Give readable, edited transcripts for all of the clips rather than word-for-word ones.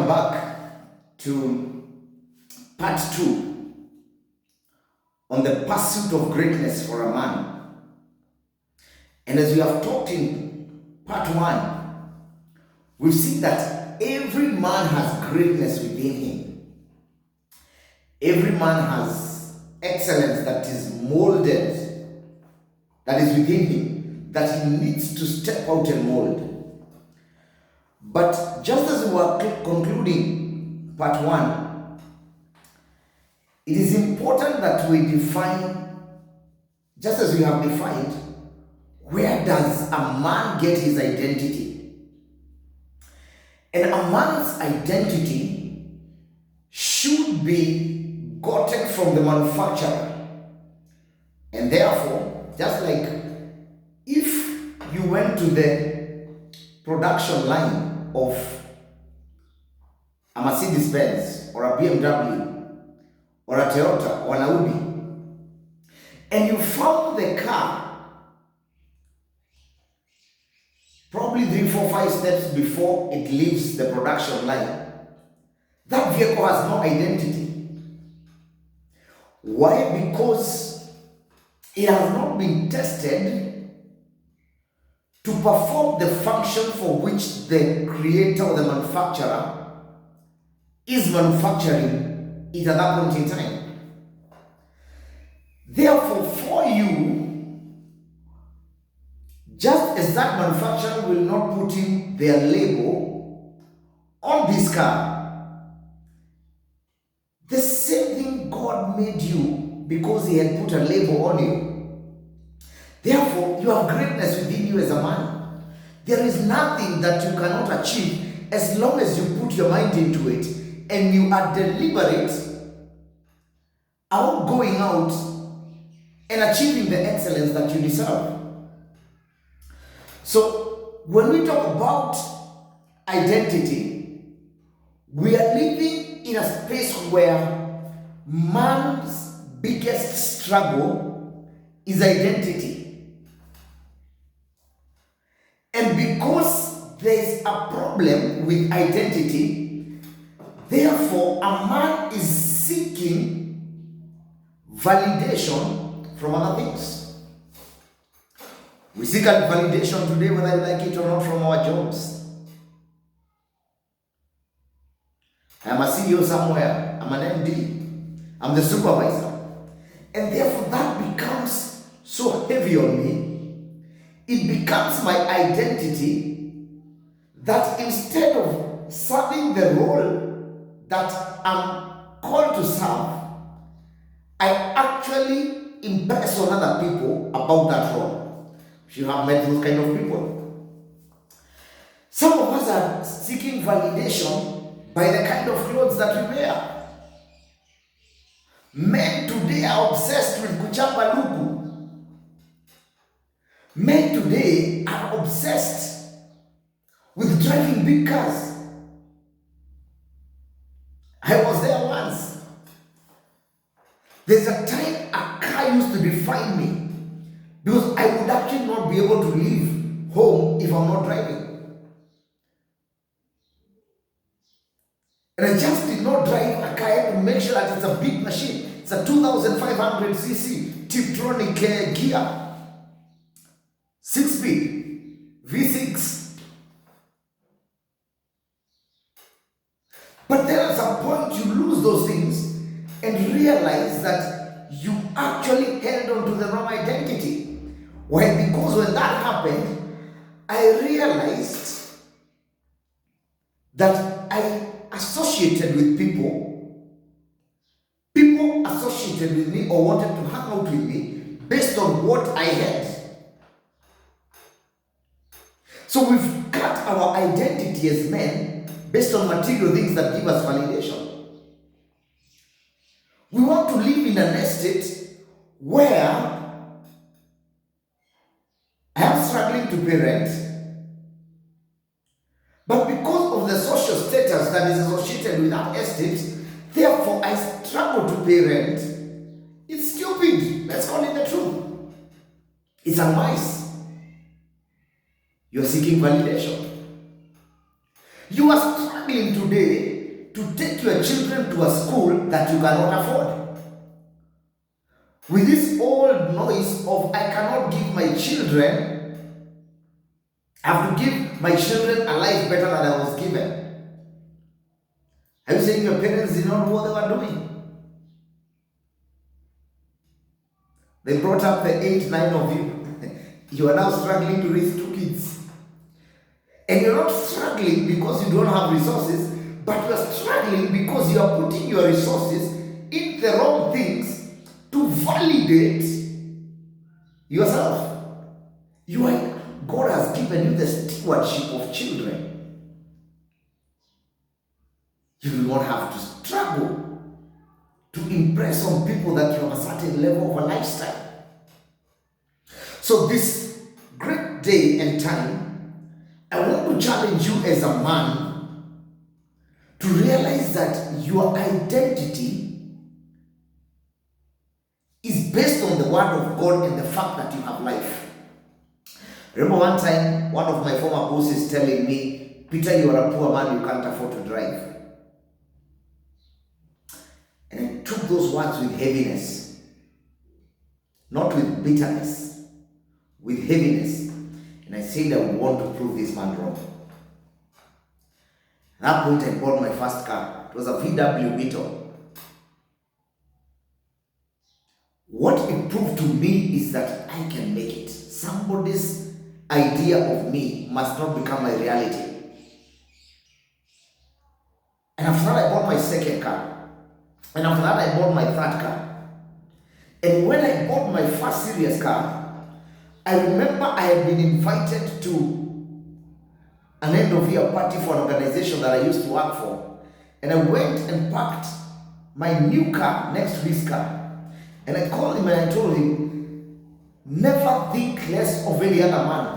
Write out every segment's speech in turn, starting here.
Welcome back to part 2 on the pursuit of greatness for a man. And as we have talked in part 1, we've seen that every man has greatness within him. Every man has excellence that is molded, that is within him, that he needs to step out and mold. But just as we were concluding part 1, it is important that we define, just as we have defined, where does a man get his identity? And a man's identity should be gotten from the manufacturer. And therefore, just like if you went to the production line of a Mercedes-Benz or a BMW or a Toyota or an Audi, and you found the car probably 3, 4, 5 steps before it leaves the production line, that vehicle has no identity. Why? Because it has not been tested to perform the function for which the creator or the manufacturer is manufacturing it at that point in time. Therefore, for you, just as that manufacturer will not put in their label on this car, the same thing God made you because He had put a label on you. Therefore, you have greatness within you as a man. There is nothing that you cannot achieve as long as you put your mind into it and you are deliberate about going out and achieving the excellence that you deserve. So, when we talk about identity, we are living in a space where man's biggest struggle is identity. And because there is a problem with identity, therefore a man is seeking validation from other things. We seek validation today, whether you like it or not, from our jobs. I'm a CEO somewhere, I'm an MD, I'm the supervisor. And therefore that becomes so heavy on me. It becomes my identity that instead of serving the role that I'm called to serve, I actually impress on other people about that role. If you have met those kind of people. Some of us are seeking validation by the kind of clothes that we wear. Men today are obsessed with kuchapa luku. Men today are obsessed with driving big cars. I was there once. There's a time a car used to define me because I would actually not be able to leave home if I'm not driving. And I just did not drive a car. I had to make sure that it's a big machine. It's a 2500cc Tiptronic gear. 6-speed, V6. But then at some point you lose those things and realize that you actually held on to the wrong identity. Why? Because when that happened, I realized that I associated with people associated with me or wanted to hang out with me based on what I had. So we've cut our identity as men based on material things that give us validation. We want to live in an estate where I am struggling to pay rent, but because of the social status that is associated with that estate, therefore I struggle to pay rent. It's stupid. Let's call it the truth. It's unwise. You're seeking validation. You are struggling today to take your children to a school that you cannot afford. With this old noise of I cannot give my children, I have to give my children a life better than I was given. Are you saying your parents did not know what they were doing? They brought up the 8, 9 of you. You are now struggling to raise 2 kids. And you're not struggling because you don't have resources, but you are struggling because you are putting your resources in the wrong things to validate yourself. God has given you the stewardship of children. You will not have to struggle to impress on people that you have a certain level of a lifestyle. So this great day and time, I want to challenge you as a man to realize that your identity is based on the word of God and the fact that you have life. Remember one time, one of my former bosses telling me, Peter, you are a poor man, you can't afford to drive. And I took those words with heaviness, not with bitterness, with heaviness. And I said I would want to prove this man wrong. At that point, I bought my first car. It was a VW Beetle. What it proved to me is that I can make it. Somebody's idea of me must not become my reality. And after that, I bought my second car. And after that, I bought my third car. And when I bought my first serious car, I remember I had been invited to an end of year party for an organization that I used to work for. And I went and parked my new car next to his car. And I called him and I told him, never think less of any other man.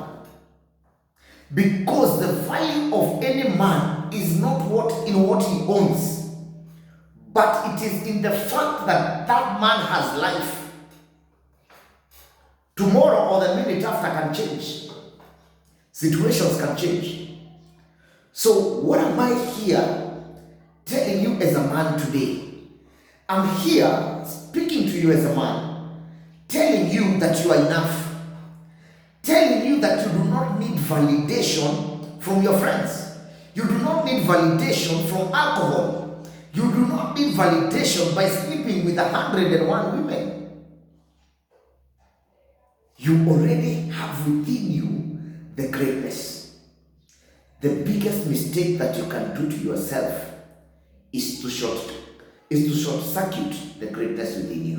Because the value of any man is not in what he owns, but it is in the fact that that man has life. Tomorrow or the minute after can change. Situations can change. So what am I here telling you as a man today? I'm here speaking to you as a man, telling you that you are enough. Telling you that you do not need validation from your friends. You do not need validation from alcohol. You do not need validation by sleeping with 101 women. You already have within you the greatness. The biggest mistake that you can do to yourself is to short circuit the greatness within you.